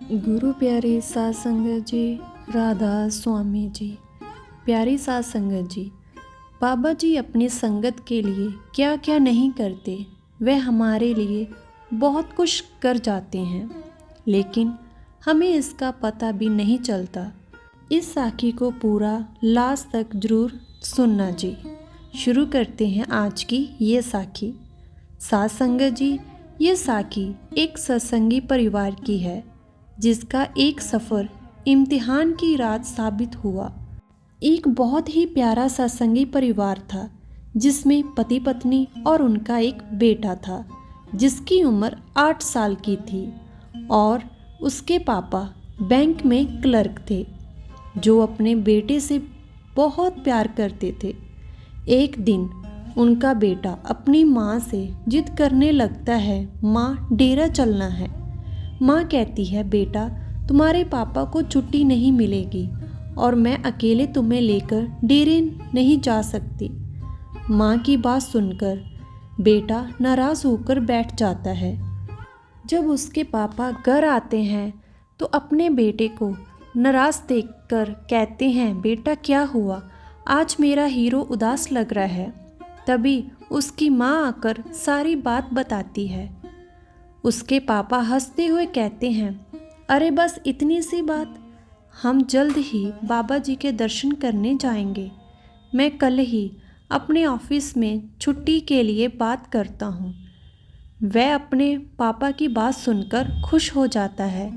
गुरु प्यारे साध संगत जी, राधा स्वामी जी। प्यारी साध संगत जी, बाबा जी अपनी संगत के लिए क्या क्या नहीं करते। वह हमारे लिए बहुत कुछ कर जाते हैं, लेकिन हमें इसका पता भी नहीं चलता। इस साखी को पूरा लास्ट तक जरूर सुनना जी। शुरू करते हैं आज की ये साखी। साध संगत जी, ये साखी एक सत्संगी परिवार की है, जिसका एक सफ़र इम्तिहान की रात साबित हुआ। एक बहुत ही प्यारा सत्संगी परिवार था, जिसमें पति पत्नी और उनका एक बेटा था, जिसकी उम्र 8 साल की थी और उसके पापा बैंक में क्लर्क थे, जो अपने बेटे से बहुत प्यार करते थे। एक दिन उनका बेटा अपनी माँ से जिद करने लगता है, माँ डेरा चलना है। माँ कहती है, बेटा तुम्हारे पापा को छुट्टी नहीं मिलेगी और मैं अकेले तुम्हें लेकर डेरे नहीं जा सकती। माँ की बात सुनकर बेटा नाराज़ होकर बैठ जाता है। जब उसके पापा घर आते हैं तो अपने बेटे को नाराज़ देखकर कहते हैं, बेटा क्या हुआ, आज मेरा हीरो उदास लग रहा है। तभी उसकी माँ आकर सारी बात बताती है। उसके पापा हंसते हुए कहते हैं, अरे बस इतनी सी बात, हम जल्द ही बाबा जी के दर्शन करने जाएंगे। मैं कल ही अपने ऑफिस में छुट्टी के लिए बात करता हूँ। वह अपने पापा की बात सुनकर खुश हो जाता है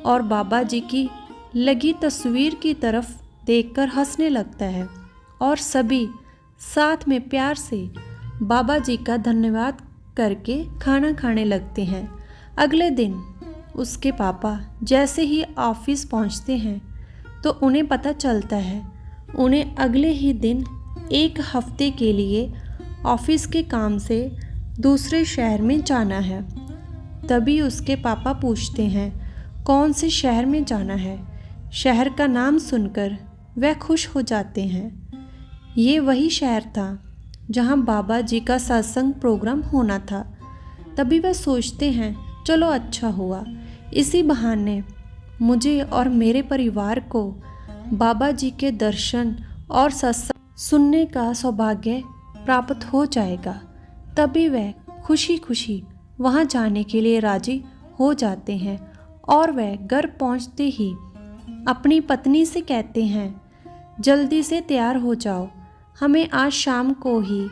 और बाबा जी की लगी तस्वीर की तरफ देखकर हंसने लगता है और सभी साथ में प्यार से बाबा जी का धन्यवाद करके खाना खाने लगते हैं। अगले दिन उसके पापा जैसे ही ऑफिस पहुंचते हैं तो उन्हें पता चलता है उन्हें अगले ही दिन एक हफ्ते के लिए ऑफिस के काम से दूसरे शहर में जाना है। तभी उसके पापा पूछते हैं, कौन से शहर में जाना है। शहर का नाम सुनकर वह खुश हो जाते हैं। ये वही शहर था जहां बाबा जी का सत्संग प्रोग्राम होना था। तभी वह सोचते हैं, चलो अच्छा हुआ, इसी बहाने मुझे और मेरे परिवार को बाबा जी के दर्शन और सत्संग सुनने का सौभाग्य प्राप्त हो जाएगा। तभी वह खुशी खुशी वहाँ जाने के लिए राजी हो जाते हैं और वह घर पहुँचते ही अपनी पत्नी से कहते हैं, जल्दी से तैयार हो जाओ, हमें आज शाम को ही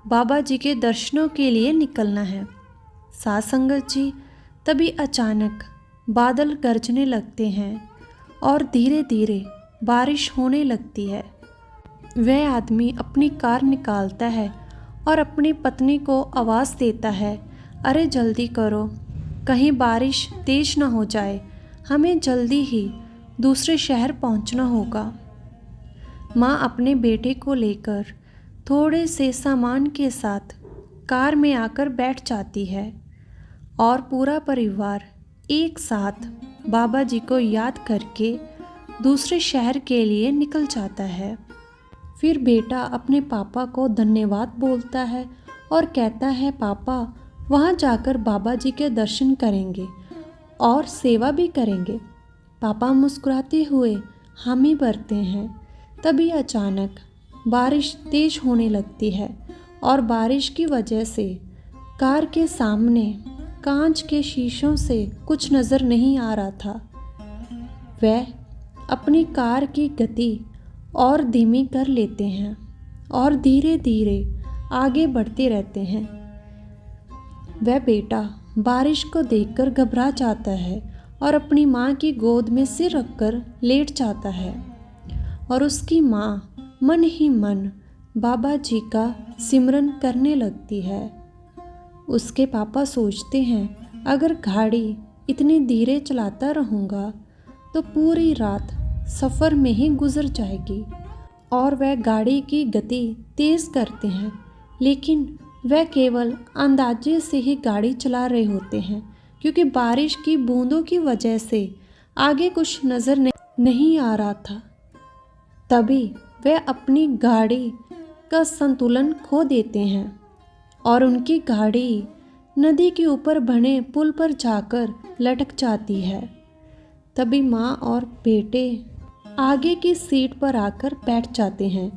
बाबा जी के दर्शनों के लिए निकलना है। साध संगत जी, तभी अचानक बादल गरजने लगते हैं और धीरे धीरे बारिश होने लगती है। वह आदमी अपनी कार निकालता है और अपनी पत्नी को आवाज़ देता है, अरे जल्दी करो, कहीं बारिश तेज ना हो जाए, हमें जल्दी ही दूसरे शहर पहुंचना होगा। माँ अपने बेटे को लेकर थोड़े से सामान के साथ कार में आकर बैठ जाती है और पूरा परिवार एक साथ बाबा जी को याद करके दूसरे शहर के लिए निकल जाता है। फिर बेटा अपने पापा को धन्यवाद बोलता है और कहता है, पापा वहाँ जाकर बाबा जी के दर्शन करेंगे और सेवा भी करेंगे। पापा मुस्कुराते हुए हामी भरते हैं। तभी अचानक बारिश तेज होने लगती है और बारिश की वजह से कार के सामने कांच के शीशों से कुछ नज़र नहीं आ रहा था। वह अपनी कार की गति और धीमी कर लेते हैं और धीरे धीरे आगे बढ़ते रहते हैं। वह बेटा बारिश को देखकर घबरा जाता है और अपनी माँ की गोद में सिर रखकर लेट जाता है और उसकी माँ मन ही मन बाबा जी का सिमरन करने लगती है। उसके पापा सोचते हैं, अगर गाड़ी इतनी धीरे चलाता रहूँगा तो पूरी रात सफ़र में ही गुजर जाएगी। और वह गाड़ी की गति तेज़ करते हैं, लेकिन वह केवल अंदाजे से ही गाड़ी चला रहे होते हैं, क्योंकि बारिश की बूंदों की वजह से आगे कुछ नज़र नहीं आ रहा था। तभी वह अपनी गाड़ी का संतुलन खो देते हैं और उनकी गाड़ी नदी के ऊपर बने पुल पर जाकर लटक जाती है। तभी माँ और बेटे आगे की सीट पर आकर बैठ जाते हैं।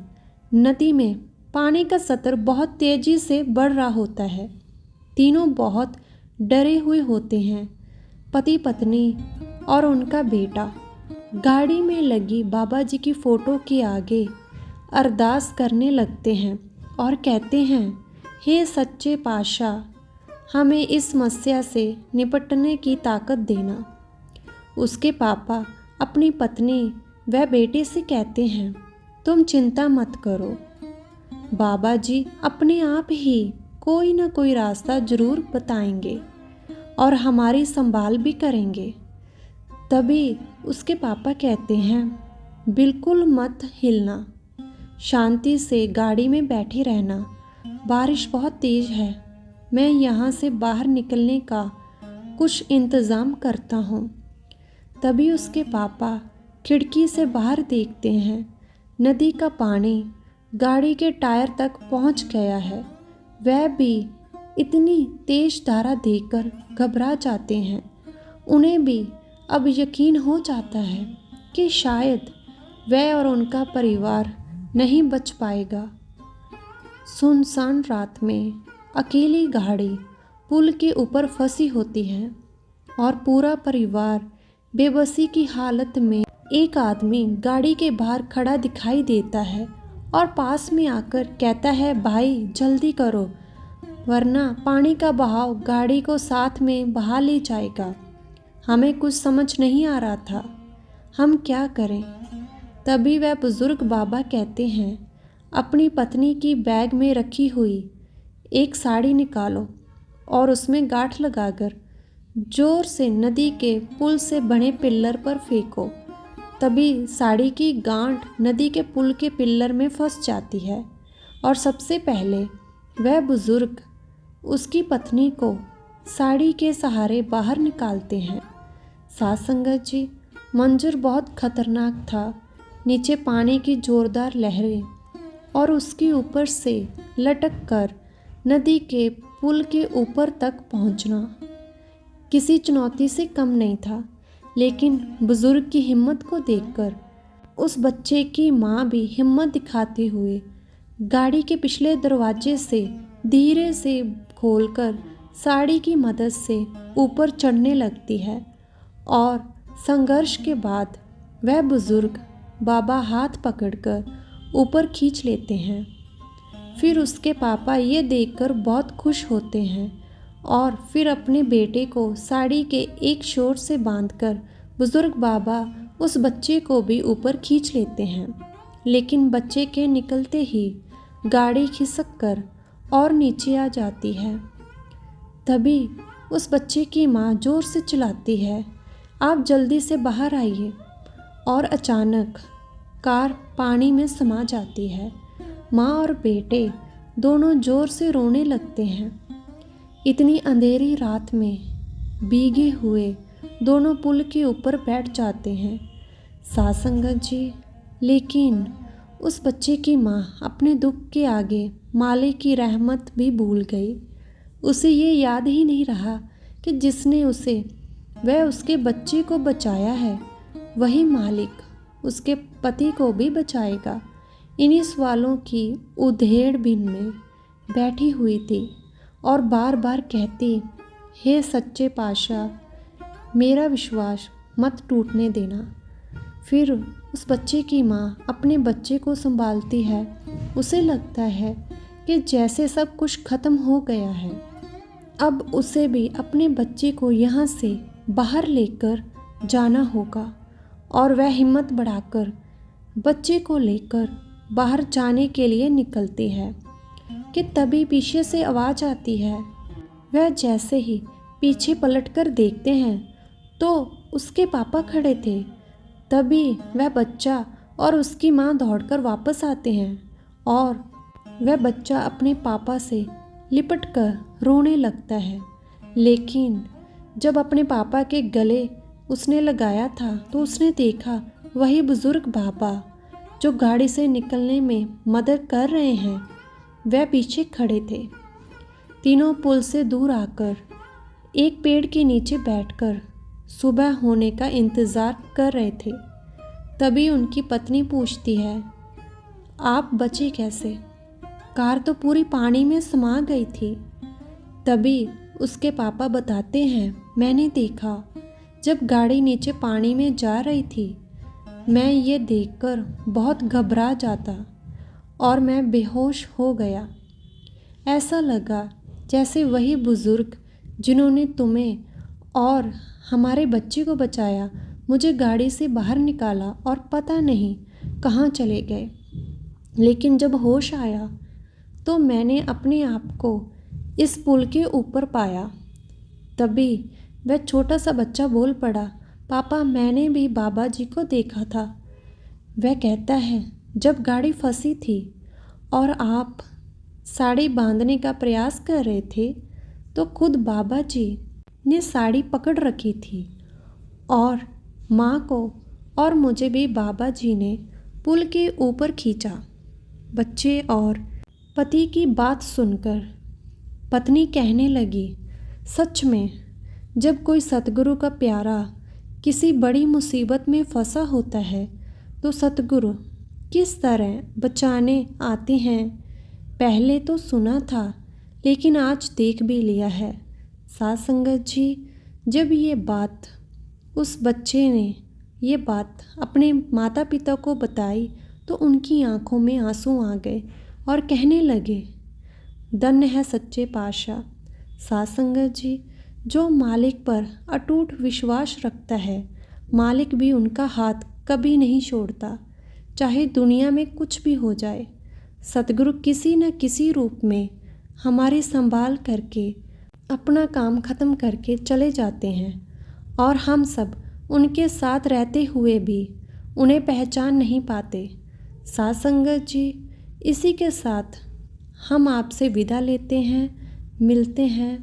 नदी में पानी का सतर बहुत तेजी से बढ़ रहा होता है। तीनों बहुत डरे हुए होते हैं। पति पत्नी और उनका बेटा गाड़ी में लगी बाबा जी की फ़ोटो के आगे अरदास करने लगते हैं और कहते हैं, हे सच्चे पातशाह, हमें इस समस्या से निपटने की ताकत देना। उसके पापा अपनी पत्नी व बेटे से कहते हैं, तुम चिंता मत करो, बाबा जी अपने आप ही कोई ना कोई रास्ता ज़रूर बताएंगे और हमारी संभाल भी करेंगे। तभी उसके पापा कहते हैं, बिल्कुल मत हिलना, शांति से गाड़ी में बैठे रहना, बारिश बहुत तेज़ है, मैं यहाँ से बाहर निकलने का कुछ इंतज़ाम करता हूँ। तभी उसके पापा खिड़की से बाहर देखते हैं, नदी का पानी गाड़ी के टायर तक पहुँच गया है। वह भी इतनी तेज धारा देखकर घबरा जाते हैं। उन्हें भी अब यकीन हो जाता है कि शायद वह और उनका परिवार नहीं बच पाएगा। सुनसान रात में अकेली गाड़ी पुल के ऊपर फंसी होती है और पूरा परिवार बेबसी की हालत में। एक आदमी गाड़ी के बाहर खड़ा दिखाई देता है और पास में आकर कहता है, भाई जल्दी करो वरना पानी का बहाव गाड़ी को साथ में बहा ले जाएगा। हमें कुछ समझ नहीं आ रहा था, हम क्या करें। तभी वह बुज़ुर्ग बाबा कहते हैं, अपनी पत्नी की बैग में रखी हुई एक साड़ी निकालो और उसमें गांठ लगाकर जोर से नदी के पुल से बने पिल्लर पर फेंको। तभी साड़ी की गांठ नदी के पुल के पिल्लर में फंस जाती है और सबसे पहले वह बुज़ुर्ग उसकी पत्नी को साड़ी के सहारे बाहर निकालते हैं। साथ संगत जी, मंजर बहुत खतरनाक था। नीचे पानी की ज़ोरदार लहरें और उसके ऊपर से लटक कर नदी के पुल के ऊपर तक पहुंचना किसी चुनौती से कम नहीं था। लेकिन बुज़ुर्ग की हिम्मत को देखकर उस बच्चे की माँ भी हिम्मत दिखाते हुए गाड़ी के पिछले दरवाजे से धीरे से खोलकर साड़ी की मदद से ऊपर चढ़ने लगती है और संघर्ष के बाद वह बुज़ुर्ग बाबा हाथ पकड़कर ऊपर खींच लेते हैं। फिर उसके पापा ये देखकर बहुत खुश होते हैं और फिर अपने बेटे को साड़ी के एक छोर से बांधकर बुज़ुर्ग बाबा उस बच्चे को भी ऊपर खींच लेते हैं। लेकिन बच्चे के निकलते ही गाड़ी खिसक कर और नीचे आ जाती है। तभी उस बच्चे की माँ ज़ोर से चिल्लाती है, आप जल्दी से बाहर आइए। और अचानक कार पानी में समा जाती है। माँ और बेटे दोनों ज़ोर से रोने लगते हैं। इतनी अंधेरी रात में भीगे हुए दोनों पुल के ऊपर बैठ जाते हैं। साथ संगत जी, लेकिन उस बच्चे की माँ अपने दुख के आगे मालिक की रहमत भी भूल गई। उसे ये याद ही नहीं रहा कि जिसने उसे वह उसके बच्चे को बचाया है, वही मालिक उसके पति को भी बचाएगा। इन्हीं सवालों की उधेड़-बुन में बैठी हुई थी और बार बार कहती, हे सच्चे पातशाह, मेरा विश्वास मत टूटने देना। फिर उस बच्चे की माँ अपने बच्चे को संभालती है। उसे लगता है कि जैसे सब कुछ खत्म हो गया है। अब उसे भी अपने बच्चे को यहाँ से बाहर लेकर जाना होगा और वह हिम्मत बढ़ाकर बच्चे को लेकर बाहर जाने के लिए निकलती है कि तभी पीछे से आवाज़ आती है। वह जैसे ही पीछे पलटकर देखते हैं तो उसके पापा खड़े थे। तभी वह बच्चा और उसकी माँ दौड़कर वापस आते हैं और वह बच्चा अपने पापा से लिपट कर रोने लगता है। लेकिन जब अपने पापा के गले उसने लगाया था तो उसने देखा वही बुज़ुर्ग बाबा जो गाड़ी से निकलने में मदद कर रहे हैं, वह पीछे खड़े थे। तीनों पुल से दूर आकर एक पेड़ के नीचे बैठकर सुबह होने का इंतज़ार कर रहे थे। तभी उनकी पत्नी पूछती है, आप बचे कैसे? कार तो पूरी पानी में समा गई थी। तभी उसके पापा बताते हैं, मैंने देखा जब गाड़ी नीचे पानी में जा रही थी, मैं ये देखकर बहुत घबरा जाता और मैं बेहोश हो गया। ऐसा लगा जैसे वही बुज़ुर्ग जिन्होंने तुम्हें और हमारे बच्चे को बचाया, मुझे गाड़ी से बाहर निकाला और पता नहीं कहाँ चले गए। लेकिन जब होश आया तो मैंने अपने आप को इस पुल के ऊपर पाया। तभी वह छोटा सा बच्चा बोल पड़ा, पापा मैंने भी बाबा जी को देखा था। वह कहता है, जब गाड़ी फंसी थी और आप साड़ी बांधने का प्रयास कर रहे थे तो खुद बाबा जी ने साड़ी पकड़ रखी थी और माँ को और मुझे भी बाबा जी ने पुल के ऊपर खींचा। बच्चे और पति की बात सुनकर पत्नी कहने लगी, सच में जब कोई सतगुरु का प्यारा किसी बड़ी मुसीबत में फंसा होता है तो सतगुरु किस तरह बचाने आते हैं, पहले तो सुना था लेकिन आज देख भी लिया है। साथ संगत जी, जब ये बात उस बच्चे ने ये बात अपने माता पिता को बताई तो उनकी आंखों में आंसू आ गए और कहने लगे, धन्य है सच्चे पातशाह। साथ संगत जी, जो मालिक पर अटूट विश्वास रखता है, मालिक भी उनका हाथ कभी नहीं छोड़ता, चाहे दुनिया में कुछ भी हो जाए। सतगुरु किसी न किसी रूप में हमारी संभाल करके अपना काम ख़त्म करके चले जाते हैं और हम सब उनके साथ रहते हुए भी उन्हें पहचान नहीं पाते। साथ संगत जी, इसी के साथ हम आपसे विदा लेते हैं। मिलते हैं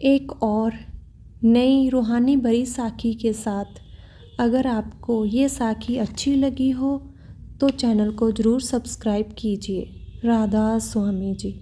एक और नई रूहानी भरी साखी के साथ। अगर आपको ये साखी अच्छी लगी हो तो चैनल को ज़रूर सब्सक्राइब कीजिए। राधा स्वामी जी।